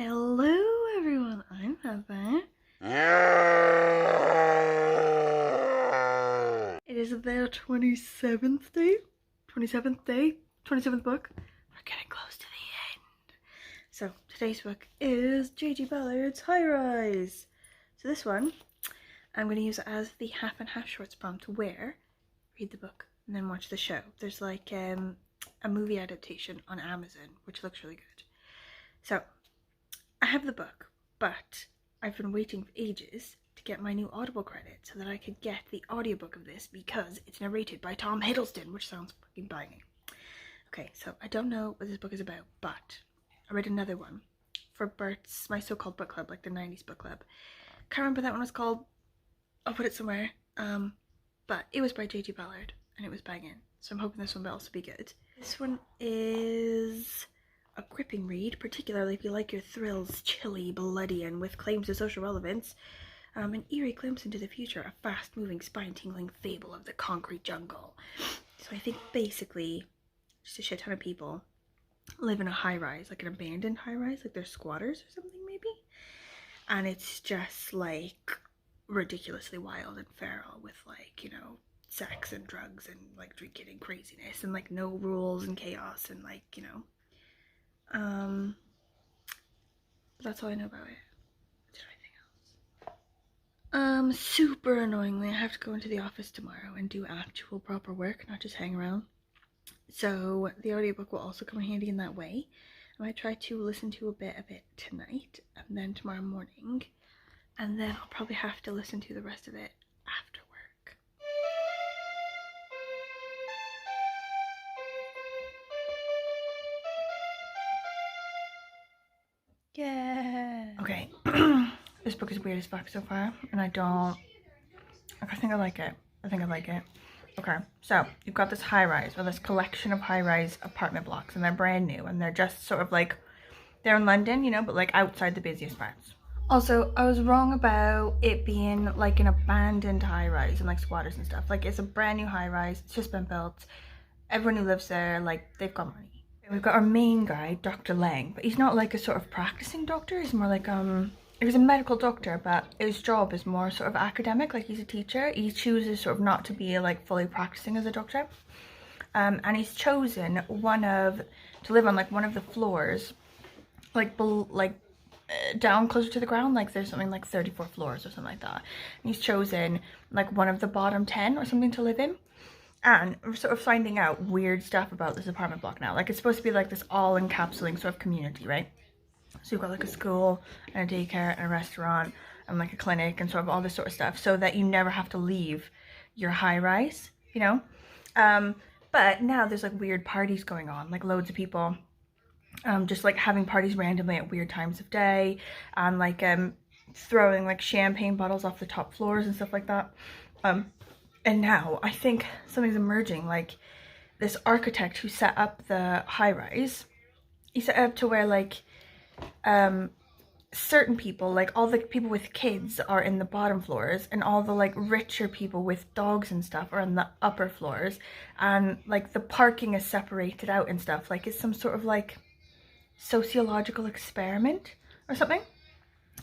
Hello everyone, I'm Heather. It is the 27th day, 27th book. We're getting close to the end. So today's book is J.G. Ballard's High Rise. So this one, I'm going to use it as the half and half shorts prompt where read the book and then watch the show. There's like a movie adaptation on Amazon, which looks really good. So I have the book, but I've been waiting for ages to get my new Audible credit so that I could get the audiobook of this because it's narrated by Tom Hiddleston, which sounds fucking banging. Okay, so I don't know what this book is about, but I read another one for Bert's, my so-called book club, like the 90s book club. Can't remember what that one was called. I'll put it somewhere. But it was by J.G. Ballard, and it was banging. So I'm hoping this one will also be good. This one is a gripping read, particularly if you like your thrills chilly, bloody, and with claims of social relevance. An eerie glimpse into the future, a fast-moving, spine-tingling fable of the concrete jungle. So I think basically just a shit ton of people live in a high-rise, like an abandoned high-rise, like they're squatters or something maybe. And it's just like ridiculously wild and feral with like, you know, sex and drugs and like drinking and craziness and like no rules and chaos and like, you know. That's all I know about it. Is there anything else? Super annoyingly, I have to go into the office tomorrow and do actual proper work, not just hang around. So the audiobook will also come in handy in that way. I might try to listen to a bit of it tonight and then tomorrow morning. And then I'll probably have to listen to the rest of it after work. Yeah. Okay. This book is weird as fuck so far, and I think I like it. Okay, so you've got this high-rise, or this collection of high-rise apartment blocks, and they're brand new, and they're just sort of like, they're in London, you know, but like outside the busiest parts. Also, I was wrong about it being like an abandoned high-rise and like squatters and stuff. Like, it's a brand new high-rise, it's just been built. Everyone who lives there, like, they've got money. We've got our main guy, Dr. Lang, but he's not like a sort of practicing doctor. He's more like, he's a medical doctor, but his job is more sort of academic, like he's a teacher. He chooses sort of not to be like fully practicing as a doctor. And he's chosen to live on like one of the floors, like down closer to the ground, like there's something like 34 floors or something like that. And he's chosen like one of the bottom 10 or something to live in. And we're sort of finding out weird stuff about this apartment block now. Like, it's supposed to be like this all-encapsulating sort of community, right? So you've got like a school and a daycare and a restaurant and like a clinic and sort of all this sort of stuff, so that you never have to leave your high-rise, you know? But now there's like weird parties going on, like loads of people just like having parties randomly at weird times of day, and like throwing like champagne bottles off the top floors and stuff like that. And now I think something's emerging, like this architect who set up the high-rise, he set it up to where like certain people, like all the people with kids are in the bottom floors, and all the like richer people with dogs and stuff are in the upper floors, and like the parking is separated out and stuff. Like, it's some sort of like sociological experiment or something.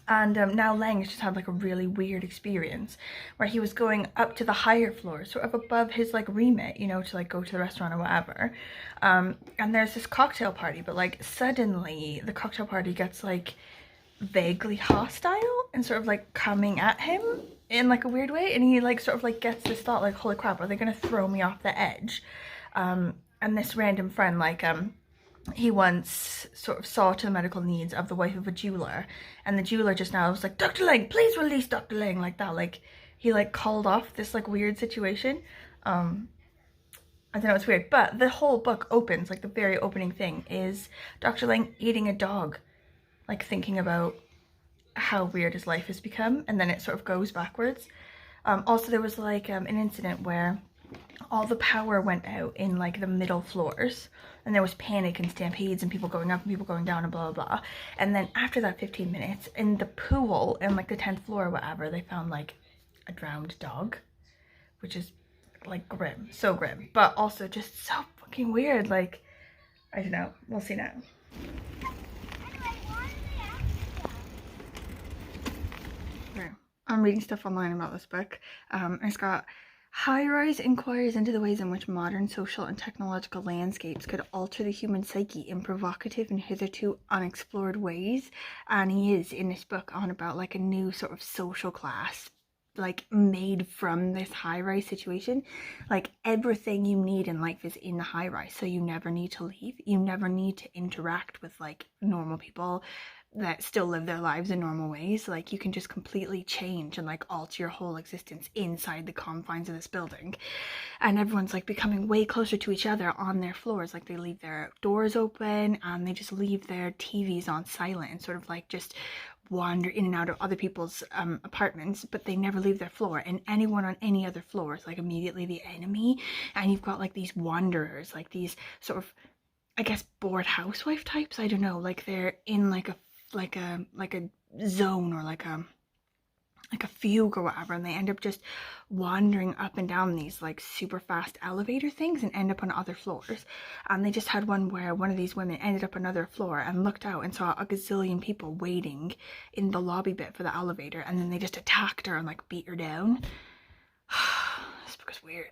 And now Lang has just had like a really weird experience where he was going up to the higher floors, sort of above his like remit, you know, to like go to the restaurant or whatever. And there's this cocktail party, but like suddenly the cocktail party gets like vaguely hostile and sort of like coming at him in like a weird way. And he like sort of like gets this thought like, holy crap, are they gonna throw me off the edge? And this random friend, like he once sort of saw to the medical needs of the wife of a jeweler, and the jeweler just now was like, Dr. Lang, please release Dr. Lang, like that. Like, he like called off this like weird situation. I don't know, it's weird, but the whole book opens, like the very opening thing is Dr. Lang eating a dog, like thinking about how weird his life has become, and then it sort of goes backwards. Also, there was like an incident where all the power went out in like the middle floors, and there was panic and stampedes and people going up and people going down and blah blah blah. And then after that 15 minutes in the pool in like the 10th floor or whatever, they found like a drowned dog, which is like grim, so grim, but also just so fucking weird. Like, I don't know, we'll see now. reading stuff online about this book. It's got high-rise inquiries into the ways in which modern social and technological landscapes could alter the human psyche in provocative and hitherto unexplored ways. And he is, in this book, on about like a new sort of social class, like made from this high-rise situation. Like everything you need in life is in the high-rise, so you never need to leave. You never need to interact with like normal people that still live their lives in normal ways. Like you can just completely change and like alter your whole existence inside the confines of this building. And everyone's like becoming way closer to each other on their floors. Like they leave their doors open and they just leave their TVs on silent and sort of like just wander in and out of other people's apartments, but they never leave their floor. And anyone on any other floor is like immediately the enemy. And you've got like these wanderers, like these sort of, I guess, bored housewife types. I don't know, like they're in like a zone or like a fugue or whatever, and they end up just wandering up and down these like super fast elevator things and end up on other floors. And they just had one where one of these women ended up on another floor and looked out and saw a gazillion people waiting in the lobby bit for the elevator, and then they just attacked her and like beat her down. This book is weird.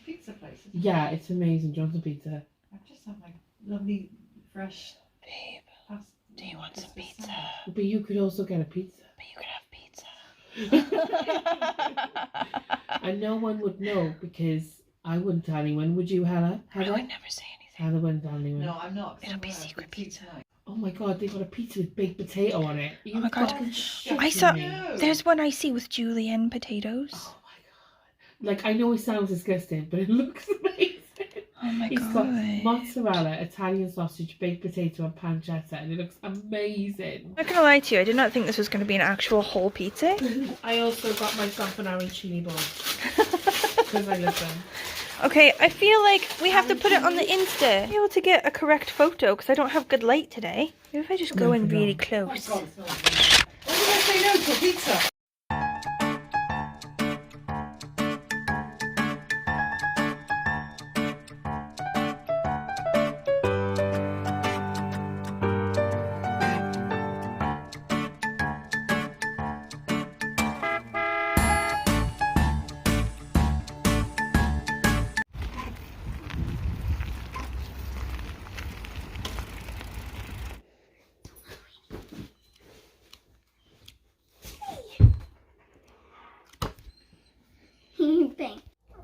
Pizza places. Yeah, it's amazing. Johnson Pizza. I've just had like lovely fresh Babe, pasta. do you want some pizza? But you could also get a pizza. But you could have pizza. And no one would know because I wouldn't tell anyone. Would you, Hannah? I would never say anything. Hannah wouldn't tell anyone. No, I'm not. It'll be secret pizza. Oh my god, they got a pizza with baked potato on it. Oh my god. I saw, there's one I see with julienne potatoes. Oh my god. Like, I know it sounds disgusting, but it looks amazing. Oh my It's god. got mozzarella, Italian sausage, baked potato and pancetta, and it looks amazing. I'm not gonna lie to you, I did not think this was gonna be an actual whole pizza. I also got myself an arancini ball because I love them. Okay, I feel like we have to put it on the Insta. Be able to get a correct photo because I don't have good light today. Maybe if I just go in really close. Oh my god, it's not like why did I say no to a pizza?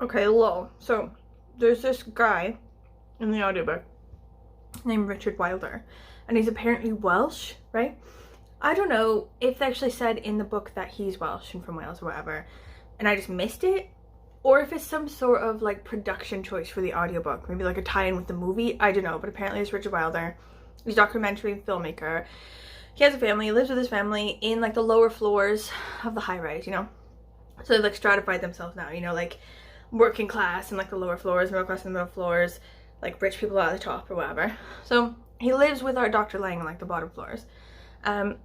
Okay, lol. So, there's this guy in the audiobook named Richard Wilder, and he's apparently Welsh, right? I don't know if they actually said in the book that he's Welsh and from Wales or whatever, and I just missed it, or if it's some sort of like production choice for the audiobook, maybe like a tie-in with the movie, I don't know, but apparently it's Richard Wilder. He's a documentary filmmaker. He has a family, he lives with his family in like the lower floors of the high-rise, you know? So they like stratified themselves now, you know, like working class in like the lower floors, middle class in the middle floors, like rich people at the top or whatever. So he lives with our Dr. Lang in like the bottom floors. And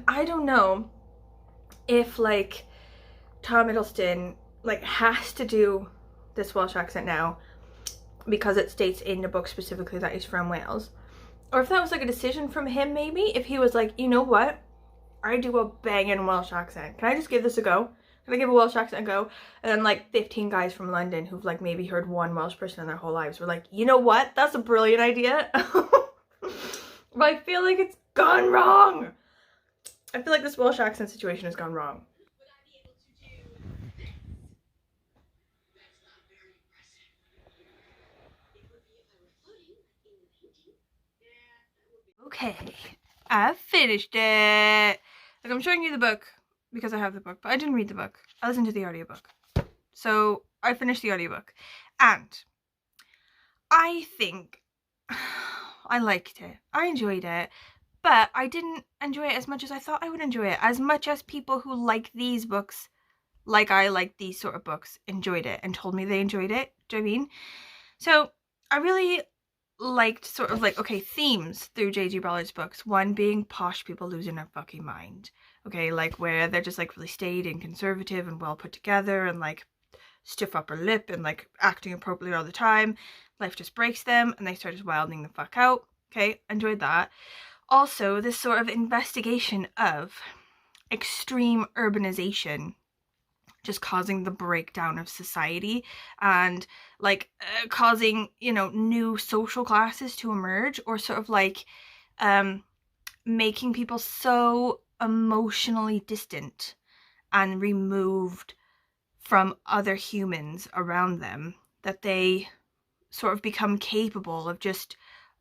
I don't know if like Tom Hiddleston like has to do this Welsh accent now because it states in the book specifically that he's from Wales, or if that was like a decision from him. Maybe if he was like, you know what, I do a banging Welsh accent, can I just give this a go? Can I give a Welsh accent a go? And then like 15 guys from London who've like maybe heard one Welsh person in their whole lives were like, you know what, that's a brilliant idea. But I feel like it's gone wrong. I feel like this Welsh accent situation has gone wrong. Okay, I've finished it. Like, I'm showing you the book because I have the book, but I didn't read the book. I listened to the audiobook. So I finished the audiobook, and I think I liked it. I enjoyed it, but I didn't enjoy it as much as I thought I would enjoy it. As much as people who like these books, like I like these sort of books, enjoyed it and told me they enjoyed it. Do you know what I mean? So I really liked sort of like, okay, themes through J.G. Ballard's books. One being posh people losing their fucking mind. Okay, like where they're just like really staid and conservative and well put together and like stiff upper lip and like acting appropriately all the time. Life just breaks them and they start just wilding the fuck out. Okay, enjoyed that. Also, this sort of investigation of extreme urbanization just causing the breakdown of society and like causing, you know, new social classes to emerge, or sort of like making people so emotionally distant and removed from other humans around them that they sort of become capable of just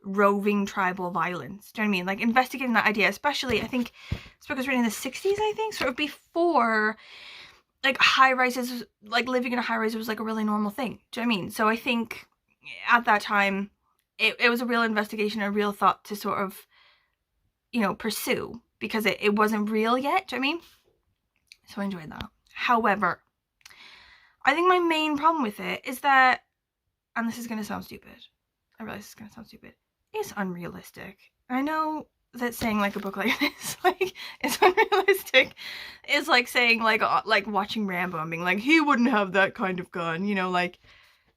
roving tribal violence. Do you know what I mean? Like investigating that idea, especially I think this book was written in the 60s, I think, sort of before like high rises, like living in a high rise was like a really normal thing. Do you know what I mean? So I think at that time it was a real investigation, a real thought to sort of, you know, pursue, because it wasn't real yet. Do you know what I mean? So I enjoyed that. However, I think my main problem with it is that, and this is going to sound stupid, I realize it's going to sound stupid, it's unrealistic. I know that saying like a book like this, like, it's unrealistic, is like saying like watching Rambo and being like, he wouldn't have that kind of gun, you know, like,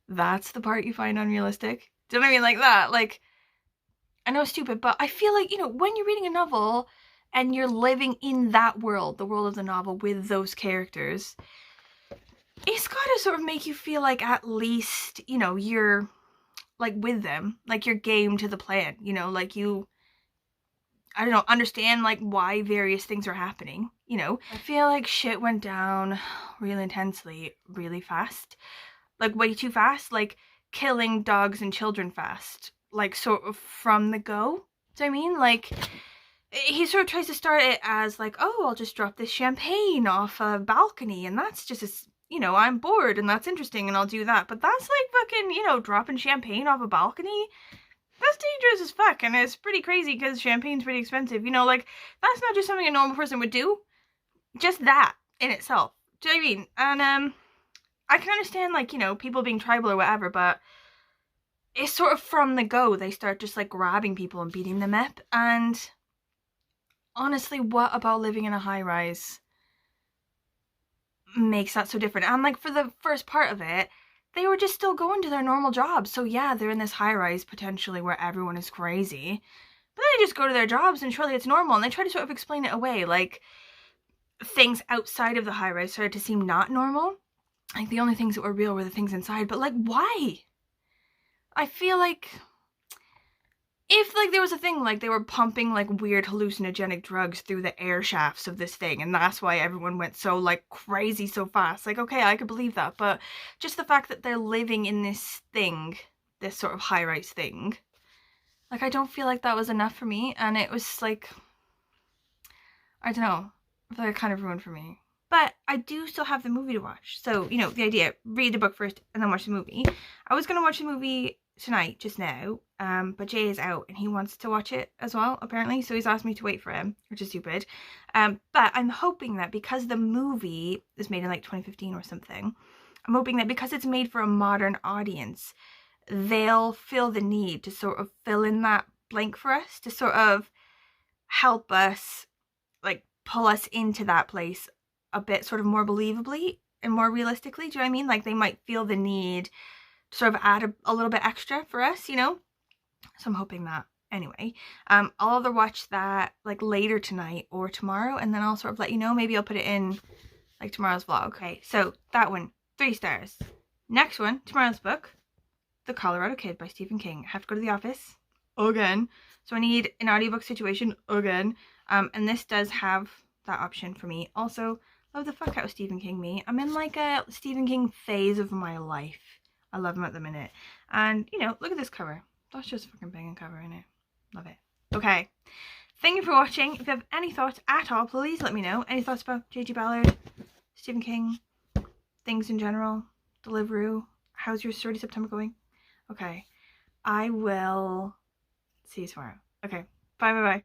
that's the part you find unrealistic. Do you know what I mean? Like that, like, I know it's stupid, but I feel like, you know, when you're reading a novel and you're living in that world, the world of the novel with those characters, it's gotta sort of make you feel like at least, you know, you're like with them, like you're game to the plan, you know, like you, I don't know, understand like why various things are happening, you know. I feel like shit went down really intensely, really fast, like way too fast, like killing dogs and children fast, like sort of from the go. Do you know what I mean? Like, he sort of tries to start it as like, oh, I'll just drop this champagne off a balcony and that's just a, you know, I'm bored and that's interesting and I'll do that. But that's like fucking, you know, dropping champagne off a balcony, that's dangerous as fuck, and it's pretty crazy because champagne's pretty expensive, you know, like, that's not just something a normal person would do, just that in itself. Do you know what I mean? And I can understand, like, you know, people being tribal or whatever, but it's sort of from the go, they start just like grabbing people and beating them up. And honestly, what about living in a high rise makes that so different? And like for the first part of it, they were just still going to their normal jobs. So yeah, they're in this high rise potentially where everyone is crazy, but they just go to their jobs and surely it's normal. And they try to sort of explain it away, like things outside of the high rise started to seem not normal. Like the only things that were real were the things inside. But like, why? I feel like if like there was a thing like they were pumping like weird hallucinogenic drugs through the air shafts of this thing and that's why everyone went so like crazy so fast, like, okay, I could believe that. But just the fact that they're living in this thing, this sort of high-rise thing, like, I don't feel like that was enough for me. And it was like, I don't know, I feel like it kind of ruined for me. But I do still have the movie to watch. So, you know, the idea, read the book first and then watch the movie. I was going to watch the movie tonight, just now, but Jay is out and he wants to watch it as well, apparently. So he's asked me to wait for him, which is stupid. But I'm hoping that because the movie is made in like 2015 or something, I'm hoping that because it's made for a modern audience, they'll feel the need to sort of fill in that blank for us, to sort of help us, like, pull us into that place a bit sort of more believably and more realistically. Do you know what I mean? Like, they might feel the need to sort of add a little bit extra for us, you know? So I'm hoping that. Anyway, I'll either watch that like later tonight or tomorrow, and then I'll sort of let you know. Maybe I'll put it in like tomorrow's vlog. Okay, so that one, 3 stars. Next one, tomorrow's book, The Colorado Kid by Stephen King. I have to go to the office again, so I need an audiobook situation again. And this does have that option for me. Also, love the fuck out of Stephen King, me. I'm in like a Stephen King phase of my life. I love him at the minute. And, you know, look at this cover. That's just a fucking banging cover, innit? Love it. Okay. Thank you for watching. If you have any thoughts at all, please let me know. Any thoughts about J.G. Ballard, Stephen King, things in general, Deliveroo? How's your Shorty September going? Okay. I will see you tomorrow. Okay. Bye, bye, bye.